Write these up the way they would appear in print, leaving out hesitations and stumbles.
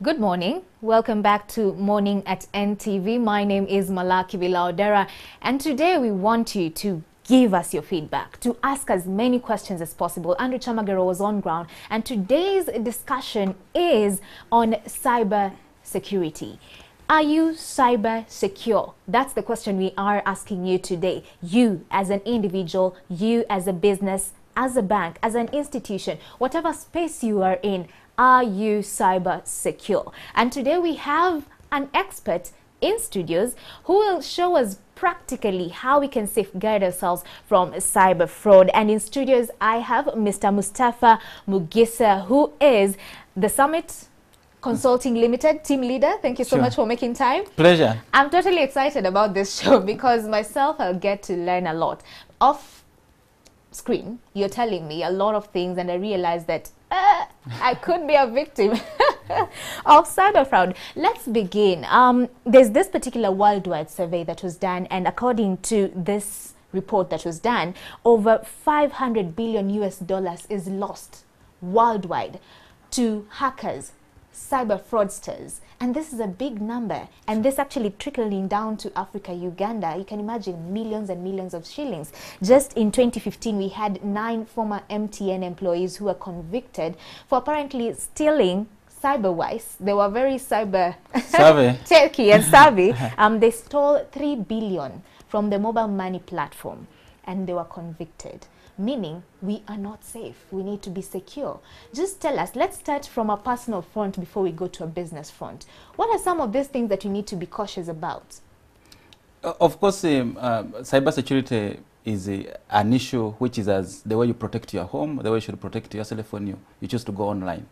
Good morning. Welcome back to Morning at NTV. My name is Malaki Bilaudera, and today we want you to give us your feedback, to ask as many questions as possible. Andrew Chamagero was on ground, and today's discussion is on cyber security. Are you cyber secure? That's the question we are asking you today. You as an individual, you as a business, as a bank, as an institution, whatever space you are in, are you cyber secure? And today we have an expert in studios who will show us practically how we can safeguard ourselves from cyber fraud. And in studios, I have Mr. Mustafa Mugisa, who is the Summit Consulting Limited team leader. Thank you so much for making time. Pleasure. I'm totally excited about this show because myself, I'll get to learn a lot. Off screen, you're telling me a lot of things, and I realized that I could be a victim of cyber fraud. Let's begin. There's this particular worldwide survey that was done, and according to this report that was done, over $500 billion is lost worldwide to hackers, cyber fraudsters, and this is a big number, and this actually trickling down to Africa, Uganda. You can imagine millions and millions of shillings. Just in 2015, we had 9 former MTN employees who were convicted for apparently stealing cyber-wise. They were very cyber techy and savvy. They stole 3 billion from the mobile money platform, and they were convicted. Meaning we are not safe. We need to be secure. Just tell us, let's start from a personal front before we go to a business front. What are some of these things that you need to be cautious about? Of course, cybersecurity is an issue which is as the way you protect your home, the way you should protect yourself when you choose to go online.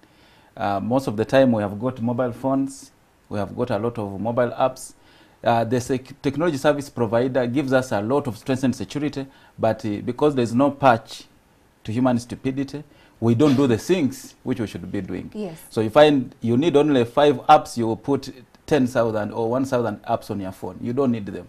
Most of the time we have got mobile phones, we have got a lot of mobile apps. The technology service provider gives us a lot of strength and security, but because there's no patch to human stupidity, we don't do the things which we should be doing. Yes. So you find you need only 5 apps, you will put 10,000 or 1,000 apps on your phone. You don't need them.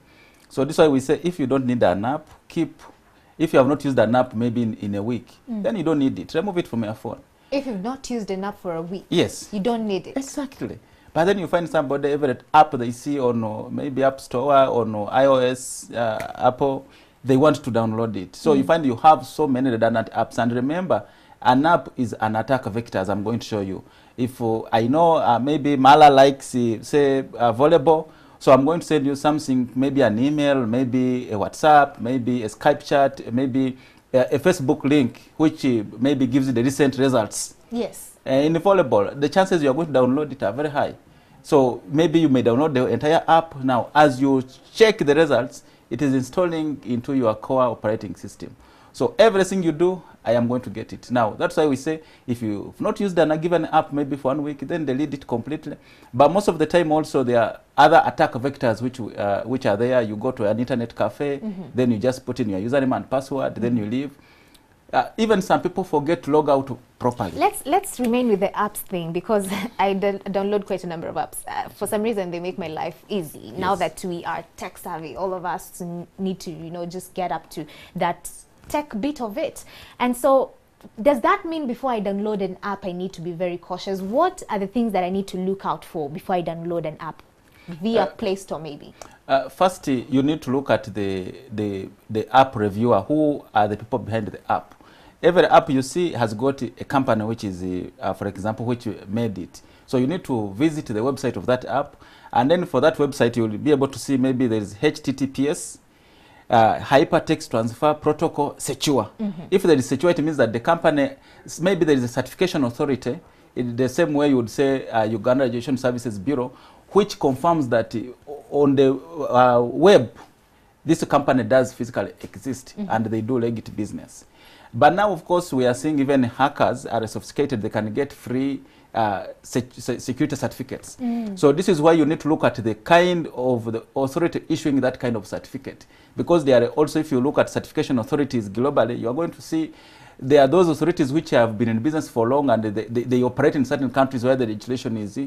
So this is why we say if you don't need an app, if you have not used an app maybe in a week, then you don't need it. Remove it from your phone. If you've not used an app for a week, yes, you don't need it. Exactly. But then you find somebody, every app they see on maybe App Store or iOS, Apple, they want to download it. So you find you have so many redundant apps. And remember, an app is an attack vector, as I'm going to show you. If I know maybe Mala likes, say, volleyball, so I'm going to send you something, maybe an email, maybe a WhatsApp, maybe a Skype chat, maybe a Facebook link, which maybe gives you the recent results. Yes. In volleyball, the chances you are going to download it are very high. So maybe you may download the entire app. Now, as you check the results, it is installing into your core operating system. So everything you do, I am going to get it. Now, that's why we say if you've not used a given app maybe for 1 week, then delete it completely. But most of the time also there are other attack vectors which are there. You go to an internet cafe, then you just put in your username and password, then you leave. Even some people forget to log out properly. Let's remain with the apps thing, because I download quite a number of apps. For some reason, they make my life easy. Yes. Now that we are tech savvy, all of us need to, just get up to that tech bit of it. And so, does that mean before I download an app, I need to be very cautious? What are the things that I need to look out for before I download an app via Play Store, maybe? First, you need to look at the app reviewer. Who are the people behind the app? Every app you see has got a company which is, for example, which made it. So you need to visit the website of that app, and then for that website you will be able to see maybe there is HTTPS, Hypertext Transfer Protocol Secure. If there is secure, it means that the company, maybe there is a certification authority, in the same way you would say Uganda Registration Services Bureau, which confirms that on the web, this company does physically exist and they do legit business. But now, of course, we are seeing even hackers are sophisticated. They can get free security certificates. So this is why you need to look at the kind of the authority issuing that kind of certificate. Because they are also, if you look at certification authorities globally, you are going to see there are those authorities which have been in business for long, and they operate in certain countries where the legislation is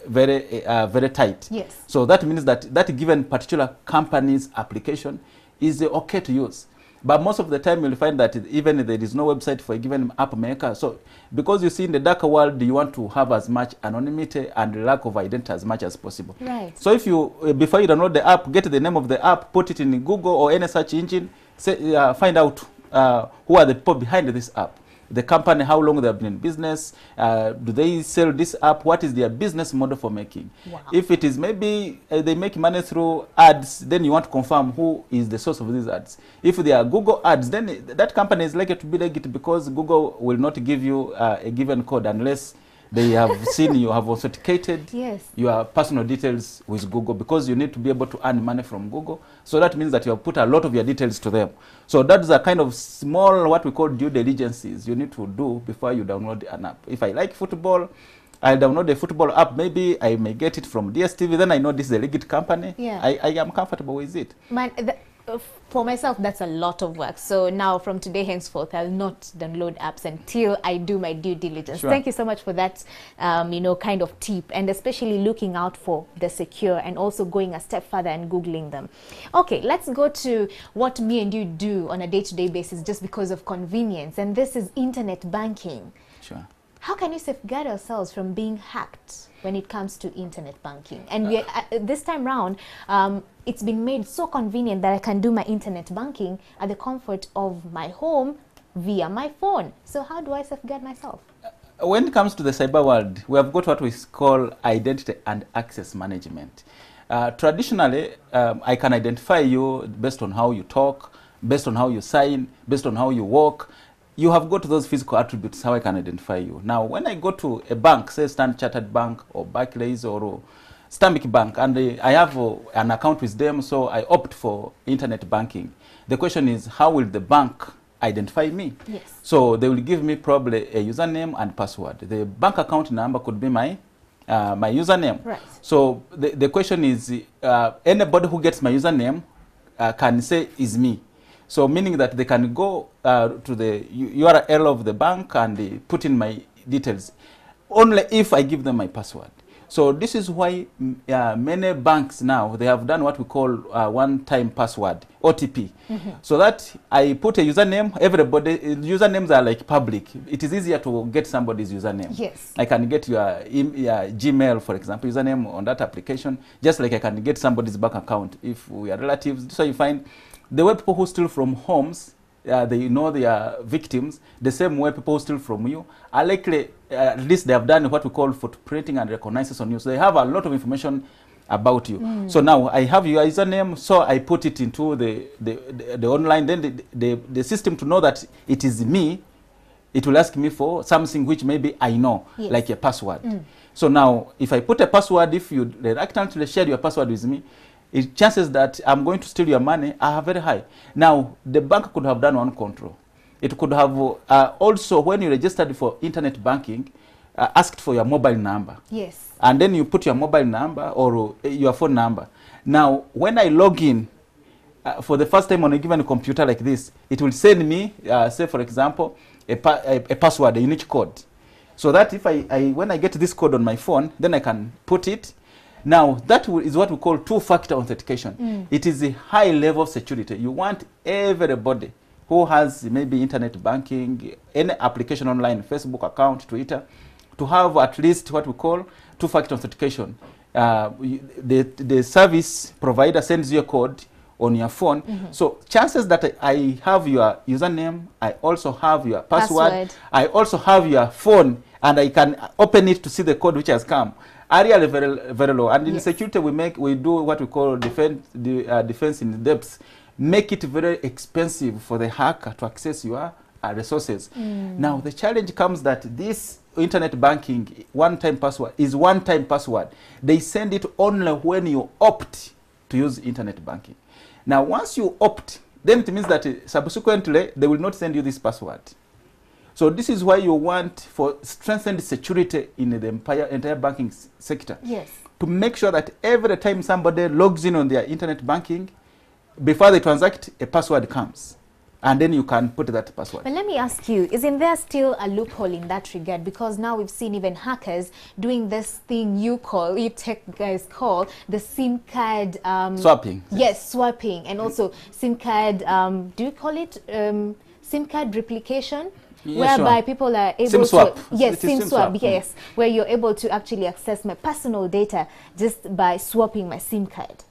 very tight. Yes. So that means that that given particular company's application is okay to use. But most of the time you'll find that even if there is no website for a given app maker. So because you see in the darker world, you want to have as much anonymity and lack of identity as much as possible. Right. So if you, before you download the app, get the name of the app, put it in Google or any search engine, say, find out who are the people behind this app. The company, how long they have been in business, do they sell this app, what is their business model for making. Wow. If it is maybe they make money through ads, then you want to confirm who is the source of these ads. If they are Google ads, then that company is likely to be legit because Google will not give you a given code unless they have seen you have authenticated Yes. your personal details with Google, because you need to be able to earn money from Google. So that means that you have put a lot of your details to them. So that's a kind of small, what we call due diligences you need to do before you download an app. If I like football, I'll download the football app. Maybe I may get it from DSTV. Then I know this is a legit company. Yeah. I am comfortable with it. For myself, that's a lot of work. So now from today henceforth, I'll not download apps until I do my due diligence. Sure. Thank you so much for that, kind of tip, and especially looking out for the secure and also going a step further and Googling them. Okay, let's go to what me and you do on a day-to-day basis just because of convenience, and this is internet banking. Sure. How can you safeguard ourselves from being hacked when it comes to internet banking? And we are, this time round, it's been made so convenient that I can do my internet banking at the comfort of my home via my phone. So how do I safeguard myself? When it comes to the cyber world, we have got what we call identity and access management. Traditionally, I can identify you based on how you talk, based on how you sign, based on how you walk. You have got those physical attributes, how I can identify you. Now, when I go to a bank, say Standard Chartered Bank or Barclays or Stanbic Bank, and I have an account with them, so I opt for internet banking. The question is, how will the bank identify me? Yes. So they will give me probably a username and password. The bank account number could be my username. Right. So the question is, anybody who gets my username can say is me. So meaning that they can go to the URL of the bank and put in my details only if I give them my password. So this is why many banks now, they have done what we call one-time password, OTP. Mm-hmm. So that I put a username, everybody, usernames are like public. It is easier to get somebody's username. Yes. I can get your Gmail, for example, username on that application, just like I can get somebody's bank account if we are relatives. So you find the way people who steal from homes, they know they are victims. The same way people who steal from you are likely, at least they have done what we call footprinting and reconnaissance on you. So they have a lot of information about you. Mm. So now I have your username, so I put it into the online. Then the system, to know that it is me, it will ask me for something which maybe I know, yes, like a password. Mm. So now if I put a password, if you reluctantly share your password with me, chances that I'm going to steal your money are very high. Now, the bank could have done one control. It could have also, when you registered for internet banking, asked for your mobile number. Yes. And then you put your mobile number or your phone number. Now, when I log in for the first time on a given computer like this, it will send me, say for example, a password, a unique code. So that if when I get this code on my phone, then I can put it. Now, that is what we call two-factor authentication. Mm. It is a high level of security. You want everybody who has maybe internet banking, any application online, Facebook account, Twitter, to have at least what we call two-factor authentication. The service provider sends you a code on your phone. Mm-hmm. So chances that I have your username, I also have your password, I also have your phone, and I can open it to see the code which has come, are really very, very low. And in security, we do what we call defense in depth, make it very expensive for the hacker to access your resources. Mm. Now, the challenge comes that this internet banking one-time password is one-time password. They send it only when you opt to use internet banking. Now, once you opt, then it means that subsequently, they will not send you this password. So this is why you want for strengthened security in the entire banking sector. Yes. To make sure that every time somebody logs in on their internet banking, before they transact, a password comes. and then you can put that password. But let me ask you, isn't there still a loophole in that regard? Because now we've seen even hackers doing this thing you tech guys call the SIM card Swapping. Yes, swapping, and also SIM card. Do you call it SIM card replication? Yeah, whereby sure. people are able SIM swap. to yes, It is SIM swap, swap. yes, where you're able to actually access my personal data just by swapping my SIM card.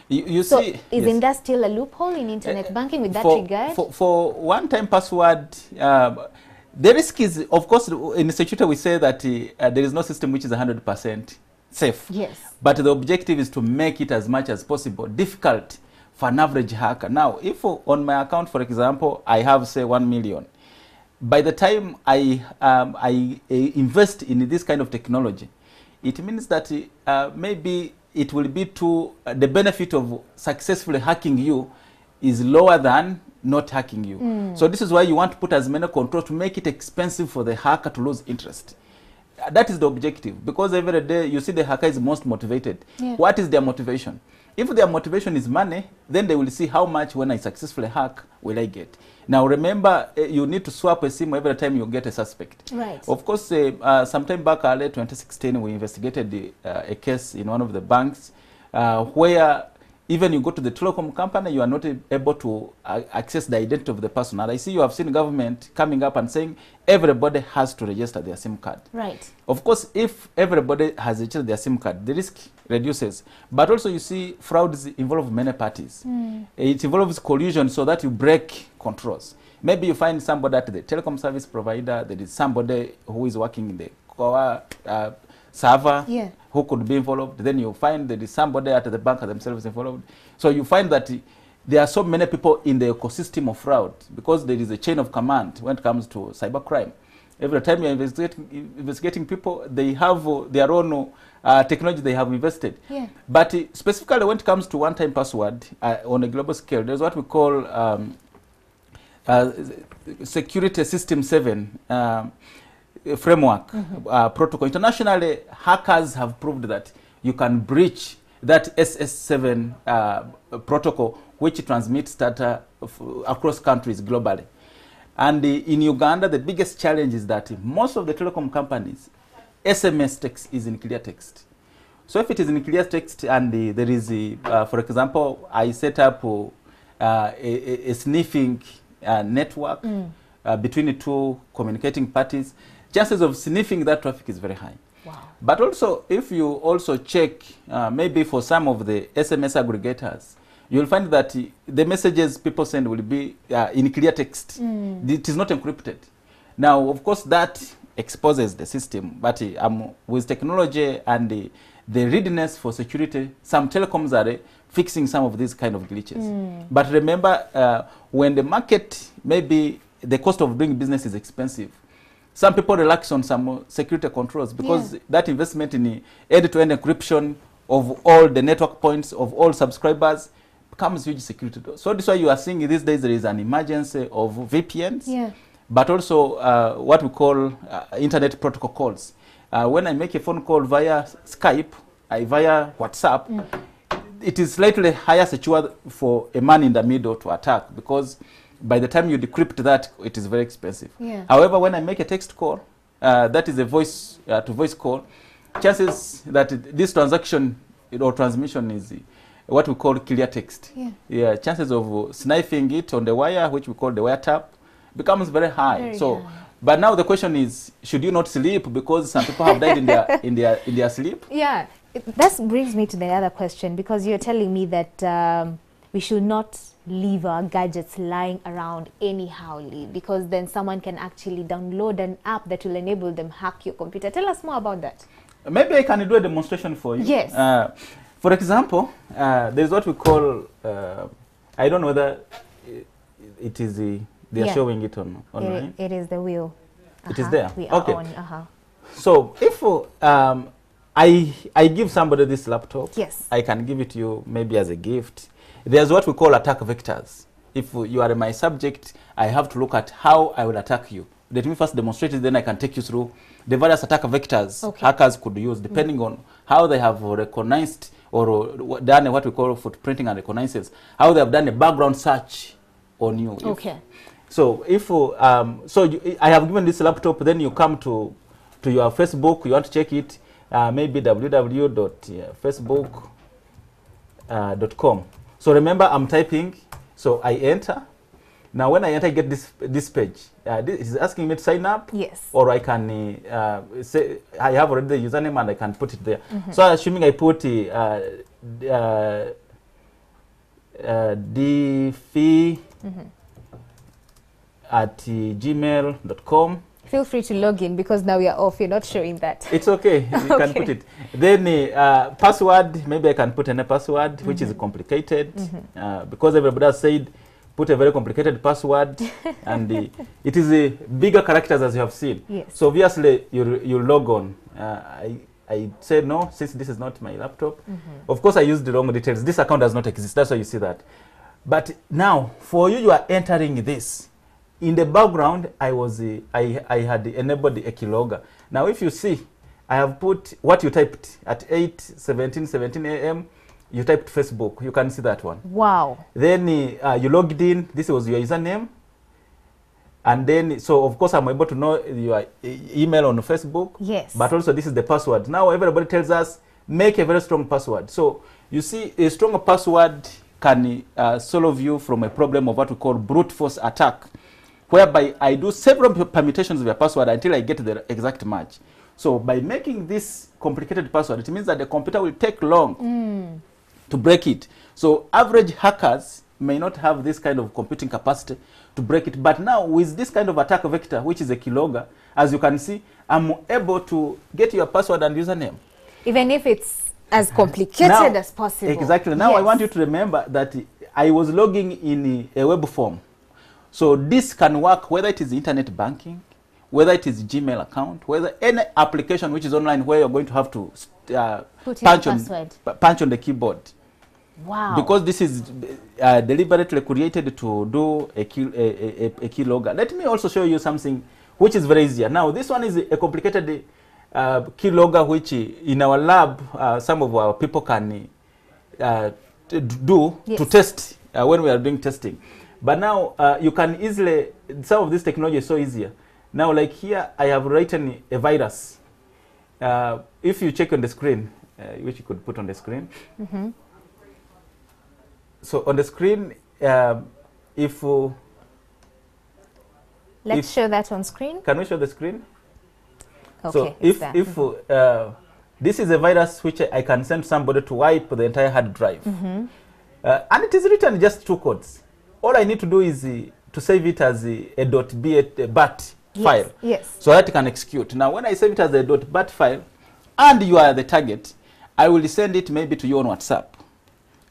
You So see, isn't yes. that still a loophole in internet banking with that for, regard? For one-time password, the risk is, of course, in security we say that there is no system which is 100% safe. Yes. But the objective is to make it as much as possible difficult for an average hacker. Now, if on my account, for example, I have, say, 1 million, by the time I invest in this kind of technology, it means that maybe it will be to the benefit of successfully hacking you is lower than not hacking you. So this is why you want to put as many controls to make it expensive for the hacker to lose interest. That is the objective, because every day you see the hacker is most motivated. Yeah. What is their motivation? If their motivation is money, then they will see how much when I successfully hack will I get. Now remember, you need to swap a SIM every time you get a suspect. Right. Of course, sometime back early 2016, we investigated a case in one of the banks where even you go to the telecom company, you are not able to access the identity of the person. And I see you have seen government coming up and saying everybody has to register their SIM card. Right. Of course, if everybody has registered their SIM card, the risk reduces. But also you see frauds involve many parties. It involves collusion so that you break controls. Maybe you find somebody at the telecom service provider, there is somebody who is working in the core server who could be involved. Then you find there is somebody at the bank themselves involved. So you find that there are so many people in the ecosystem of fraud because there is a chain of command when it comes to cybercrime. Every time you're investigating people, they have their own technology they have invested. Yeah. But specifically when it comes to one-time password on a global scale, there's what we call Security System 7 framework protocol. Internationally, hackers have proved that you can breach that SS7 protocol, which transmits data across countries globally. And in Uganda, the biggest challenge is that most of the telecom companies, SMS text is in clear text. So if it is in clear text and there is, for example, I set up a sniffing network between the two communicating parties, chances of sniffing that traffic is very high. Wow. But also, if you also check, maybe for some of the SMS aggregators, you'll find that the messages people send will be in clear text. It is not encrypted. Now, of course, that exposes the system, but with technology and the readiness for security, some telecoms are fixing some of these kind of glitches. But remember, when the market, maybe the cost of doing business is expensive, some people relax on some security controls because that investment in end-to-end encryption of all the network points of all subscribers becomes huge security. So this is why you are seeing these days there is an emergency of VPNs, but also what we call internet protocol calls. When I make a phone call via Skype, via WhatsApp, it is slightly higher secure for a man in the middle to attack because by the time you decrypt that, it is very expensive. However, when I make a text call, that is a voice to voice call, chances that this transaction or transmission is what we call clear text. Chances of sniping it on the wire, which we call the wiretap, becomes very high. But now the question is, should you not sleep because some people have died in their sleep? Yeah, that brings me to the other question, because you're telling me that we should not leave our gadgets lying around anyhow, because then someone can actually download an app that will enable them hack your computer. Tell us more about that. Maybe I can do a demonstration for you. Yes. For example, there's what we call, I don't know whether it is they are showing it online. It is the wheel. It is there. We are okay. on. So if I give somebody this laptop, I can give it to you maybe as a gift. There's what we call attack vectors. If you are my subject, I have to look at how I will attack you. Let me first demonstrate it, then I can take you through the various attack vectors hackers could use, depending on how they have recognized or done what we call footprinting and reconnaissance, how they have done a background search on you. Okay. So if I have given this laptop, then you come to your Facebook, you want to check it, maybe www.facebook.com. So remember, I'm typing, so I enter. Now when I enter, I get this page. This is asking me to sign up. Yes. Or I can say I have already the username and I can put it there. So assuming I put dfee at gmail.com. Feel free to log in because now we are off. You're not showing that. It's okay. You can put it. Then password, maybe I can put in a password, which is complicated because everybody has said put a very complicated password and it is bigger characters as you have seen. Yes. So obviously you log on. I said no, since this is not my laptop. Of course I used the wrong details. This account does not exist. That's why you see that. But now for you are entering this. In the background, I had enabled the Ekeylogger. Now, if you see, I have put what you typed at 17 a.m. You typed Facebook. You can see that one. Wow. Then you logged in. This was your username. And then, so of course, I'm able to know your email on Facebook. Yes. But also, this is the password. Now, everybody tells us, make a very strong password. So, you see, a strong password can solve you from a problem of what we call brute force attack, whereby I do several permutations of your password until I get the exact match. So by making this complicated password, it means that the computer will take long to break it. So average hackers may not have this kind of computing capacity to break it. But now with this kind of attack vector, which is Ekeylogger, as you can see, I'm able to get your password and username. Even if it's as complicated as possible. Exactly. Now yes. I want you to remember that I was logging in a web form. So this can work whether it is internet banking, whether it is Gmail account, whether any application which is online where you're going to have to punch on the keyboard. Wow. Because this is deliberately created to do a Keylogger. Let me also show you something which is very easier. Now this one is a complicated Keylogger which in our lab some of our people can do to test when we are doing testing. But now you can easily, some of this technology is so easier. Now like here I have written a virus. If you check on the screen, which you could put on the screen. So on the screen, if let's show that on screen. Can we show the screen? Okay. So if this is a virus which I can send somebody to wipe the entire hard drive, and it is written just 2 codes. All I need to do is to save it as a .bat file, so that it can execute. Now, when I save it as a .bat file, and you are the target, I will send it maybe to you on WhatsApp,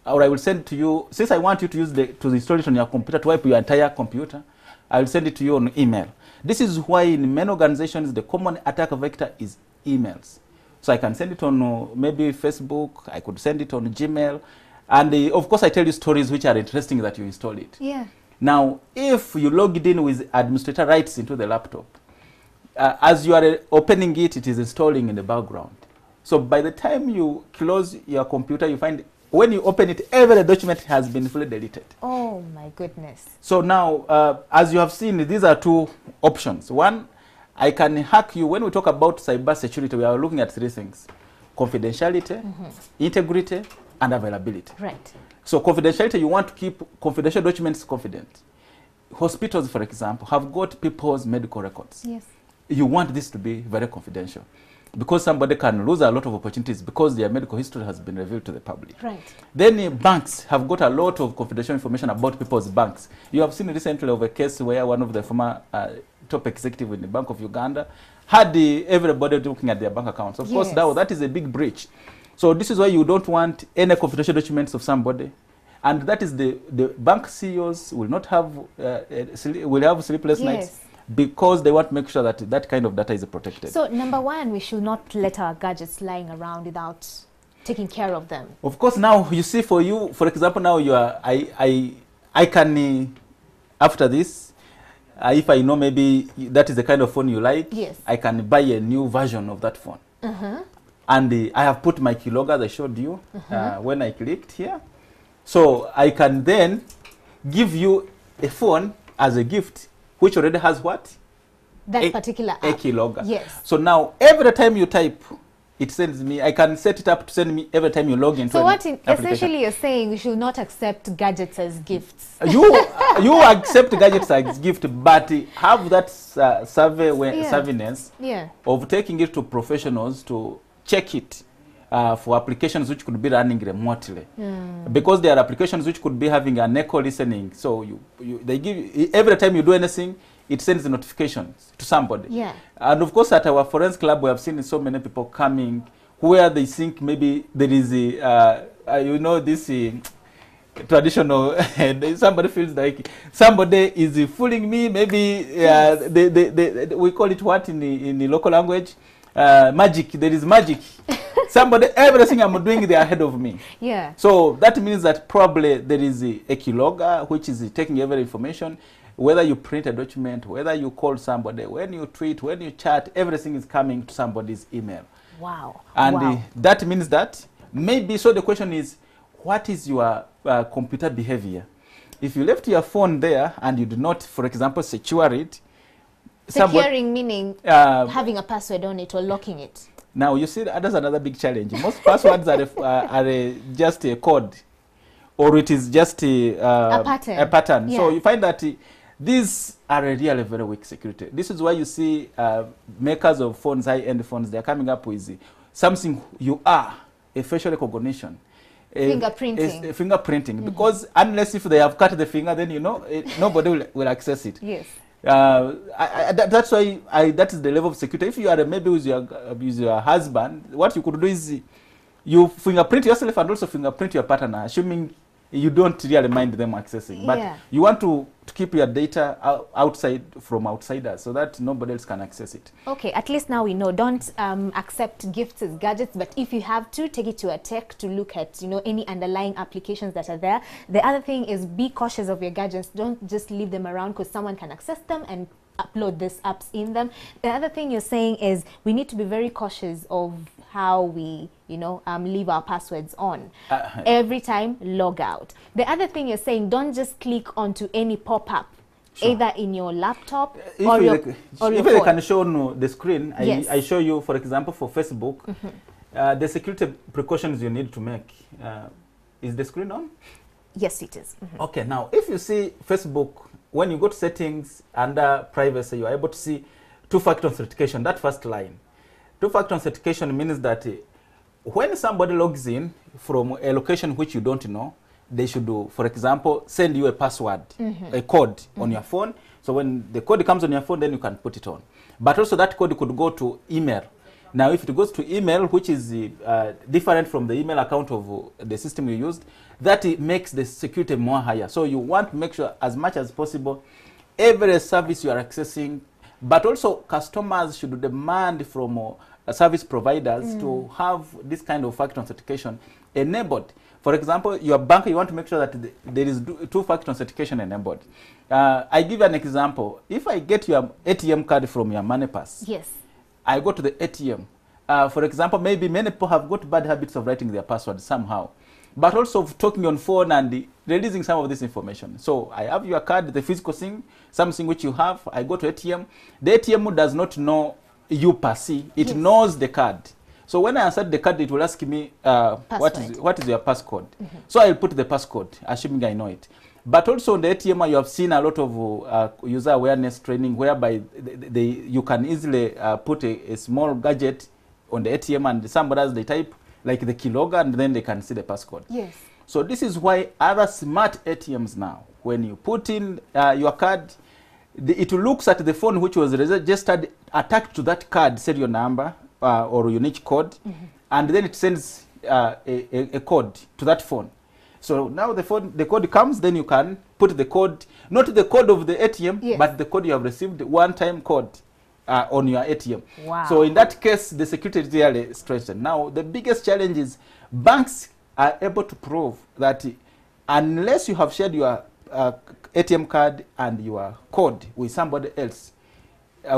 or I will send it to you. Since I want you to use to install it on your computer to wipe your entire computer, I will send it to you on email. This is why in many organizations the common attack vector is emails. So I can send it on maybe Facebook. I could send it on Gmail. And of course, I tell you stories which are interesting that you install it. Yeah. Now, if you logged in with administrator rights into the laptop, as you are opening it, it is installing in the background. So by the time you close your computer, you find when you open it, every document has been fully deleted. Oh my goodness. So now, as you have seen, these are 2 options. One, I can hack you. When we talk about cyber security, we are looking at 3 things: confidentiality, integrity, and availability. Right. So confidentiality, you want to keep confidential documents confident. Hospitals, for example, have got people's medical records. Yes. You want this to be very confidential because somebody can lose a lot of opportunities because their medical history has been revealed to the public. Right. Then banks have got a lot of confidential information about people's banks. You have seen recently of a case where one of the former top executive in the Bank of Uganda had everybody looking at their bank accounts. Of course, that is a big breach. So this is why you don't want any confidential documents of somebody. And that is the bank CEOs will not have, will have sleepless nights because they want to make sure that that kind of data is protected. So number 1, we should not let our gadgets lying around without taking care of them. Of course, now you see for you, for example, now you are, I can, after this, if I know maybe that is the kind of phone you like, I can buy a new version of that phone. And I have put my Keylogger, as I showed you, when I clicked here. So I can then give you a phone as a gift, which already has what? That particular app. A keylogger. Yes. So now, every time you type, it sends me, I can set it up to send me every time you log into So an what application. essentially you're saying, we should not accept gadgets as gifts. You accept gadgets as gift, but have that savviness of taking it to professionals to check it for applications which could be running remotely. Because there are applications which could be having an echo listening. So they give every time you do anything, it sends notifications to somebody. Yeah. And of course, at our forensic lab, we have seen so many people coming where they think maybe there is this traditional, and somebody feels like somebody is fooling me. Maybe we call it what in the local language? Magic. There is magic. Somebody, everything I'm doing, they are ahead of me. Yeah. So that means that probably there is a keylogger which is taking every information. Whether you print a document, whether you call somebody, when you tweet, when you chat, everything is coming to somebody's email. Wow. And that means that maybe, so the question is, what is your computer behavior? If you left your phone there and you do not, for example, secure it. Securing meaning having a password on it or locking it. Now, you see, that's another big challenge. Most passwords are just a code, or it is just a pattern. Yeah. So you find that these are really very weak security. This is why you see makers of phones, high-end phones, they're coming up with something you are, a facial recognition. Fingerprinting. Because unless if they have cut the finger, then nobody will access it. Yes. That's why that is the level of security. If you are maybe with your husband, what you could do is you fingerprint yourself and also fingerprint your partner, assuming you don't really mind them accessing. But you want to keep your data outside from outsiders so that nobody else can access it. Okay, at least now we know. Don't accept gifts as gadgets, but if you have to, take it to a tech to look at, any underlying applications that are there. The other thing is be cautious of your gadgets. Don't just leave them around because someone can access them and upload these apps in them. The other thing you're saying is we need to be very cautious of how we, leave our passwords on. Every time, log out. The other thing you're saying, don't just click onto any pop-up, either in your laptop or your phone. If I can show the screen, I show you, for example, for Facebook, the security precautions you need to make. Is the screen on? Yes, it is. Okay, now, if you see Facebook, when you go to settings under privacy, you are able to see two-factor authentication, that first line. Two-factor authentication means that when somebody logs in from a location which you don't know, they should, for example, send you a password, a code on your phone. So when the code comes on your phone, then you can put it on. But also that code could go to email. Now, if it goes to email, which is different from the email account of the system you used, that makes the security more higher. So you want to make sure as much as possible every service you are accessing, but also customers should demand from service providers to have this kind of factor authentication enabled. For example, your bank, you want to make sure that there is two-factor authentication enabled. I give you an example. If I get your ATM card from your MoneyPass, yes, I go to the ATM. For example, maybe many people have got bad habits of writing their password somehow, but also of talking on phone and releasing some of this information. So I have your card, the physical thing, something which you have. I go to ATM. The ATM does not know you per se. It knows the card. So when I insert the card, it will ask me, what is your passcode? So I'll put the passcode, assuming I know it. But also on the ATM, you have seen a lot of user awareness training whereby you can easily put a small gadget on the ATM and somebody else, they type like the keylogger and then they can see the passcode. Yes. So this is why other smart ATMs now, when you put in your card, it looks at the phone which was registered, attached to that card, serial number or unique code, and then it sends a code to that phone. So now the code comes, then you can put the code, not the code of the ATM, but the code you have received, one-time code on your ATM. Wow. So in that case, the security is really strengthened. Now, the biggest challenge is banks are able to prove that unless you have shared your ATM card and your code with somebody else,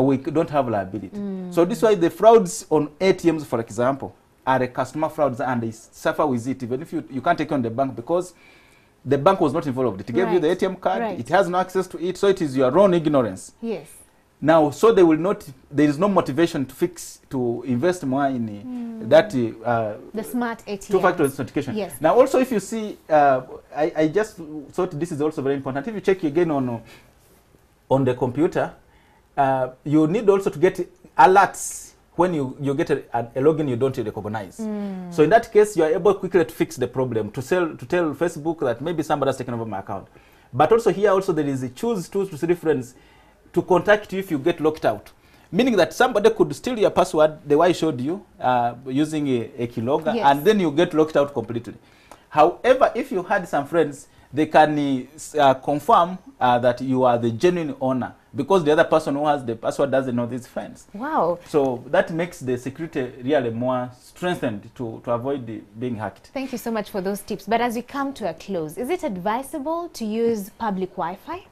we don't have liability. So this is why the frauds on ATMs, for example, are a customer frauds and they suffer with it, even if you can't take on the bank, because the bank was not involved. It gave you the ATM card. Right. It has no access to it, so it is your own ignorance. Yes. Now, so they will not. There is no motivation to invest more in that the smart ATM. Two-factor authentication. Yes. Now, also, if you see, I just thought this is also very important. If you check again on the computer, you need also to get alerts when you get a login you don't recognize. So in that case, you are able quickly to fix the problem, to tell Facebook that maybe somebody has taken over my account. But also here also there is a choose to reference to contact you if you get locked out. Meaning that somebody could steal your password, the way I showed you, using a keylogger, yes. and then you get locked out completely. However, if you had some friends, they can confirm that you are the genuine owner, because the other person who has the password doesn't know these friends. Wow. So that makes the security really more strengthened to avoid being hacked. Thank you so much for those tips. But as we come to a close, is it advisable to use public Wi-Fi?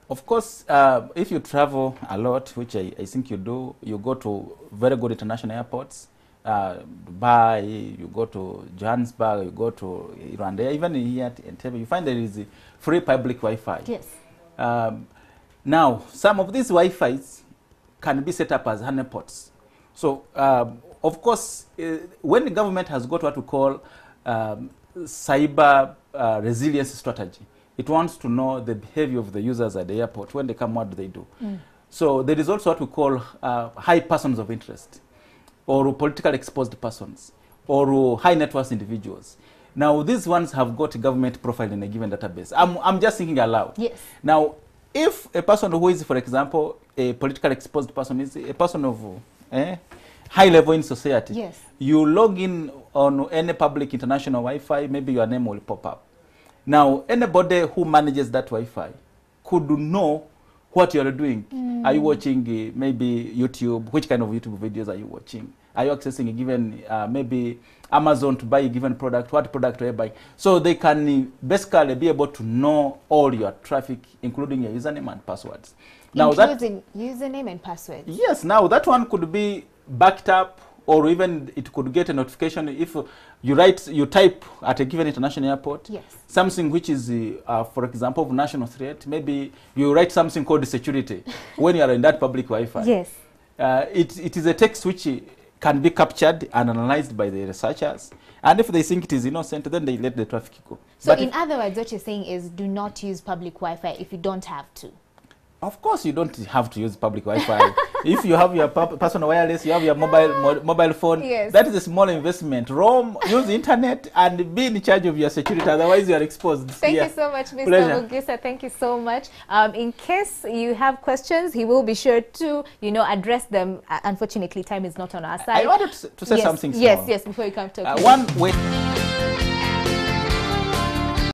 Of course, if you travel a lot, which I think you do, you go to very good international airports, Dubai, you go to Johannesburg, you go to Rwanda, even here at Entebbe, you find there is free public Wi-Fi. Yes. Now, some of these Wi-Fis can be set up as honeypots. So, of course, when the government has got what we call cyber resilience strategy, it wants to know the behavior of the users at the airport. When they come, what do they do? So there is also what we call high persons of interest, or politically exposed persons, or high net worth individuals. Now, these ones have got a government profile in a given database. I'm just thinking aloud. Yes. Now, if a person who is, for example, a politically exposed person, is a person of high level in society, yes. you log in on any public international Wi-Fi, maybe your name will pop up. Now, anybody who manages that Wi-Fi could know what you are doing. Are you watching maybe YouTube? Which kind of YouTube videos are you watching? Are you accessing a given, maybe Amazon to buy a given product? What product are you buying? So they can basically be able to know all your traffic, including your username and passwords. Now including username and password. Yes. Now that one could be backed up, or even it could get a notification if you type at a given international airport, yes. something which is, for example, of national threat. Maybe you write something called security when you are in that public Wi-Fi. Yes. It is a text which can be captured and analyzed by the researchers. And if they think it is innocent, then they let the traffic go. So but in other words, what you're saying is do not use public Wi-Fi if you don't have to. Of course, you don't have to use public Wi-Fi. If you have your personal wireless, you have your mobile phone, yes. that is a small investment. Roam, use the internet, and be in charge of your security. Otherwise, you are exposed. Thank you so much, Mr. Mugisa. Thank you so much. In case you have questions, he will be sure to, address them. Unfortunately, time is not on our side. I wanted to say something small. Yes, before you come to one way.